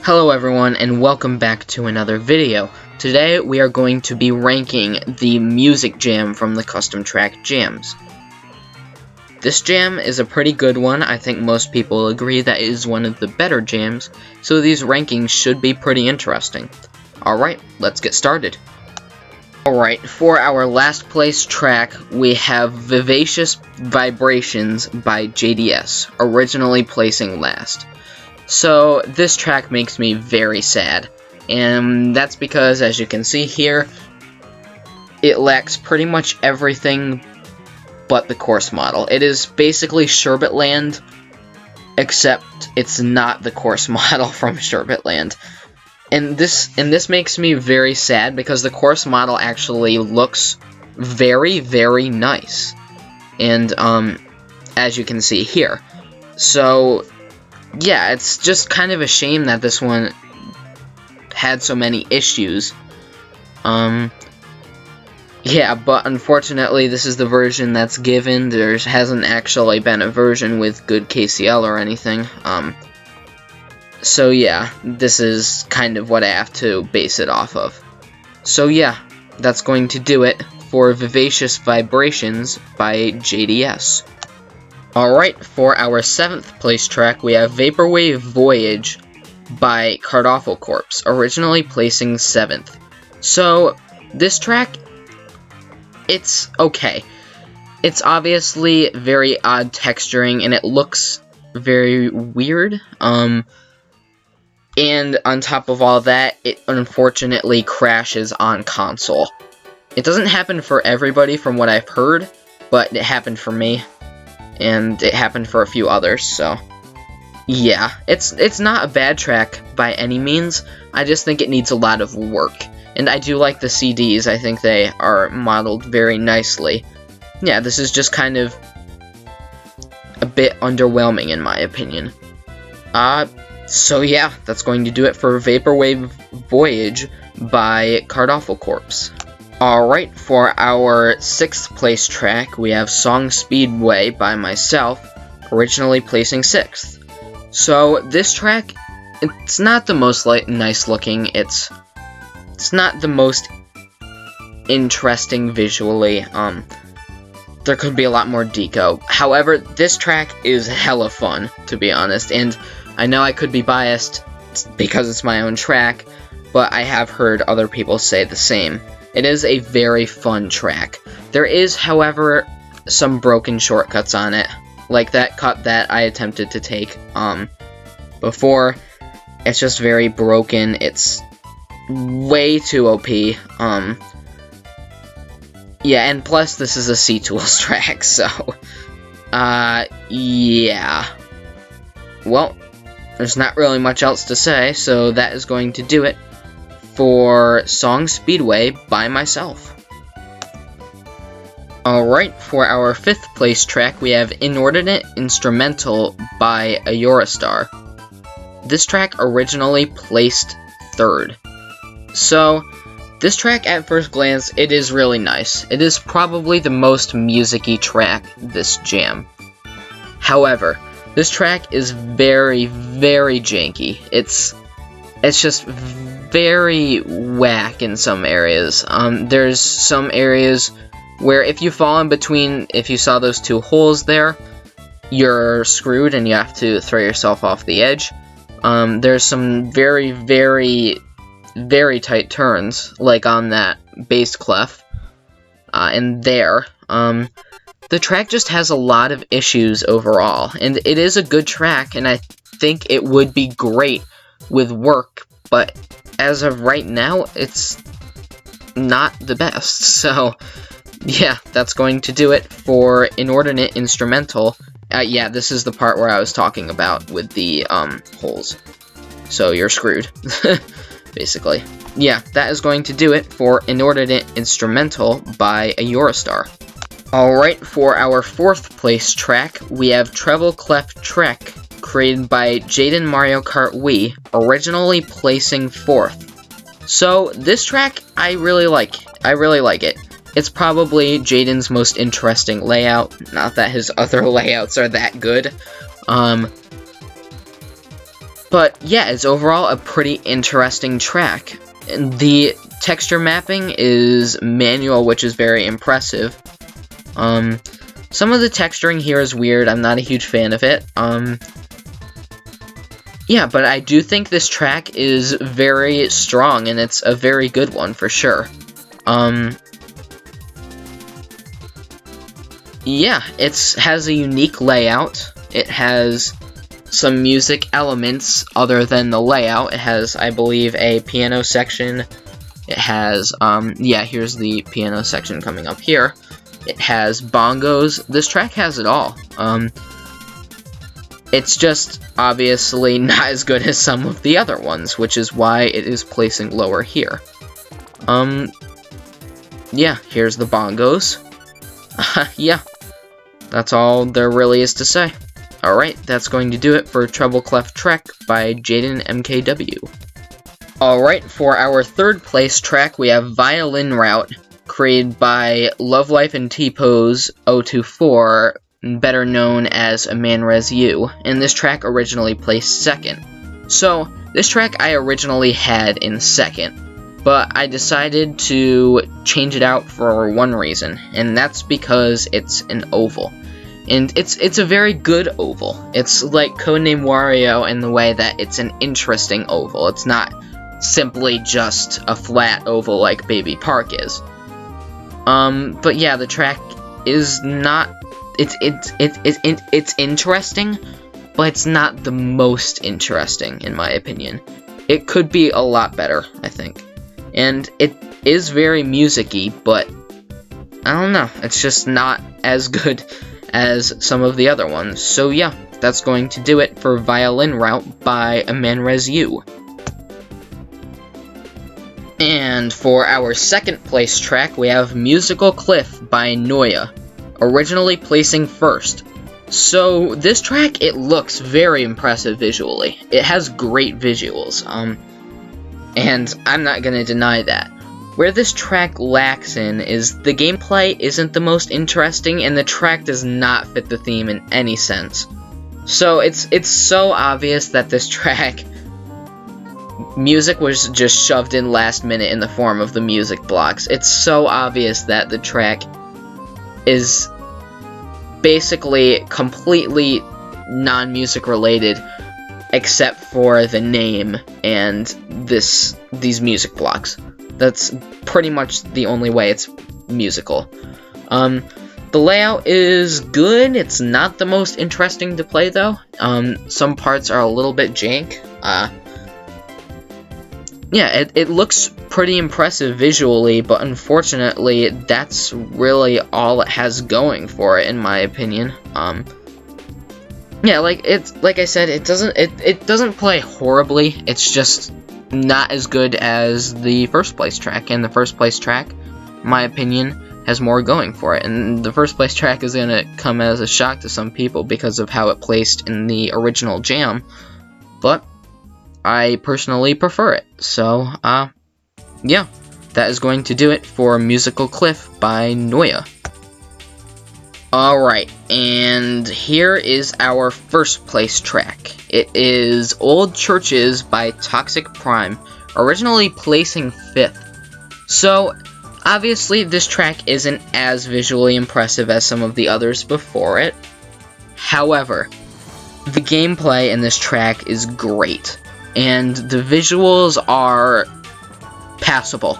Hello everyone and welcome back to another video. Today we are going to be ranking the music jam from the custom track jams. This jam is a pretty good one. I think most people agree that it is one of the better jams, so these rankings should be pretty interesting. Alright, let's get started. Alright, for our last place track, we have Vivacious Vibrations by JDS, originally placing last. So, this track makes me very sad, and that's because, as you can see here, it lacks pretty much everything but the course model. It is basically Sherbetland, except it's not the course model from Sherbetland. And this makes me very sad because the course model actually looks very, very nice. And, as you can see here. So, yeah, it's just kind of a shame that this one had so many issues. Yeah, but unfortunately this is the version that's given. There hasn't actually been a version with good KCL or anything. So yeah, this is kind of what I have to base it off of. So yeah, that's going to do it for Vivacious Vibrations by JDS. Alright, for our 7th place track, we have Vaporwave Voyage by Cardawful Corpse, originally placing 7th. So, this track, it's okay. It's obviously very odd texturing, and it looks very weird. And on top of all that, it unfortunately crashes on console. It doesn't happen for everybody from what I've heard, but it happened for me. And it happened for a few others, so yeah, it's not a bad track by any means. I just think it needs a lot of work, and I do like the CDs. I think they are modeled very nicely. Yeah, this is just kind of a bit underwhelming in my opinion. So yeah, that's going to do it for Vaporwave Voyage by Cardawful Corpse. Alright, for our 6th place track, we have Song Speedway by myself, originally placing 6th. So, this track, it's not the most nice looking, it's not the most interesting visually, there could be a lot more deco. However, this track is hella fun, to be honest, and I know I could be biased because it's my own track, but I have heard other people say the same. It is a very fun track. There is, however, some broken shortcuts on it, like that cut that I attempted to take before. It's just very broken. It's way too OP. Yeah, and plus this is a C-Tools track, so yeah. Well, there's not really much else to say, so that is going to do it for Song Speedway by myself. Alright, for our 5th place track, we have Inordinate Instrumental by Eurostar. This track originally placed 3rd. So, this track at first glance, it is really nice. It is probably the most music-y track this jam. However, this track is very, very janky. It's just very whack in some areas. There's some areas where if you fall in between, if you saw those two holes there, you're screwed and you have to throw yourself off the edge. There's some very, very, very tight turns, like on that bass clef, and there. The track just has a lot of issues overall, and it is a good track, and I think it would be great with work, but as of right now, it's not the best. So, yeah, that's going to do it for Inordinate Instrumental. Yeah, this is the part where I was talking about with the holes. So you're screwed, basically. Yeah, that is going to do it for Inordinate Instrumental by Eurostar. Alright, for our 4th place track, we have Treble Clef Trek, created by Jaden Mario Kart Wii, originally placing 4th. So, this track, I really like. I really like it. It's probably Jaden's most interesting layout, not that his other layouts are that good. But yeah, it's overall a pretty interesting track. And the texture mapping is manual, which is very impressive. Some of the texturing here is weird. I'm not a huge fan of it. Yeah, but I do think this track is very strong, and it's a very good one for sure. Yeah, it has a unique layout. It has some music elements other than the layout. It has, I believe, a piano section. It has, yeah, here's the piano section coming up here. It has bongos. This track has it all. It's just obviously not as good as some of the other ones, which is why it is placing lower here. Yeah, here's the bongos. Yeah, that's all there really is to say. Alright, that's going to do it for Treble Clef Trek by Jaden MKW. Alright, for our third place track, we have Violin Route, created by Love Life and T-Pose 024, better known as Amanrez U, and this track originally placed second. So, this track I originally had in second, but I decided to change it out for one reason, and that's because it's an oval. And it's a very good oval. It's like Codename Wario in the way that it's an interesting oval. It's not simply just a flat oval like Baby Park is. But yeah, the track is not. It's interesting, but it's not the most interesting in my opinion. It could be a lot better, I think. And it is very music-y, but I don't know. It's just not as good as some of the other ones. So yeah, that's going to do it for Violin Route by Amanrez U. And for our second place track, we have Musical Cliff by Noya, originally placing first. So this track, it looks very impressive visually. It has great visuals, and I'm not gonna deny that. Where this track lacks in is the gameplay isn't the most interesting, and the track does not fit the theme in any sense. So it's so obvious that this track, music was just shoved in last minute in the form of the music blocks. It's so obvious that the track is basically completely non-music related, except for the name and these music blocks. That's pretty much the only way it's musical. The layout is good. It's not the most interesting to play, though. Some parts are a little bit jank. Yeah, it looks pretty impressive visually, but unfortunately, that's really all it has going for it, in my opinion. Yeah, like I said, it doesn't play horribly. It's just not as good as the first place track, and the first place track, in my opinion, has more going for it. And the first place track is gonna come as a shock to some people because of how it placed in the original jam, but I personally prefer it. So, yeah, that is going to do it for Musical Cliff by Noya. Alright, and here is our first place track. It is Old Churches by Toxic Prime, originally placing 5th. So, obviously this track isn't as visually impressive as some of the others before it. However, the gameplay in this track is great, and the visuals are passable.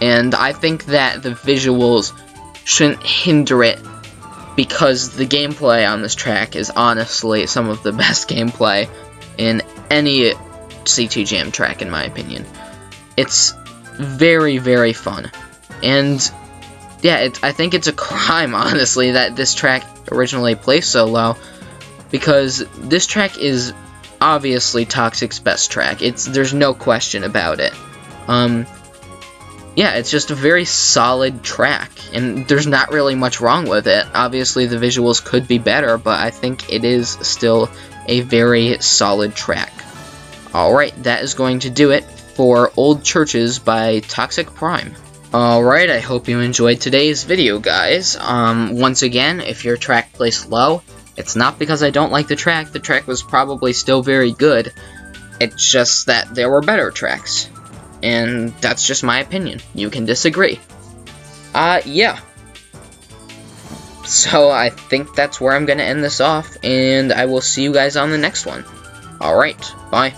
And I think that the visuals shouldn't hinder it, because the gameplay on this track is honestly some of the best gameplay in any CT Jam track, in my opinion. It's very, very fun. And yeah, I think it's a crime, honestly, that this track originally placed so low, because this track is obviously Toxic's best track. There's no question about it. Yeah, it's just a very solid track, and there's not really much wrong with it. Obviously, the visuals could be better, but I think it is still a very solid track. Alright, that is going to do it for Old Churches by Toxic Prime. Alright, I hope you enjoyed today's video, guys. Once again, if your track placed low, it's not because I don't like the track was probably still very good. It's just that there were better tracks. And that's just my opinion. You can disagree. Yeah. So I think that's where I'm going to end this off, and I will see you guys on the next one. Alright, bye.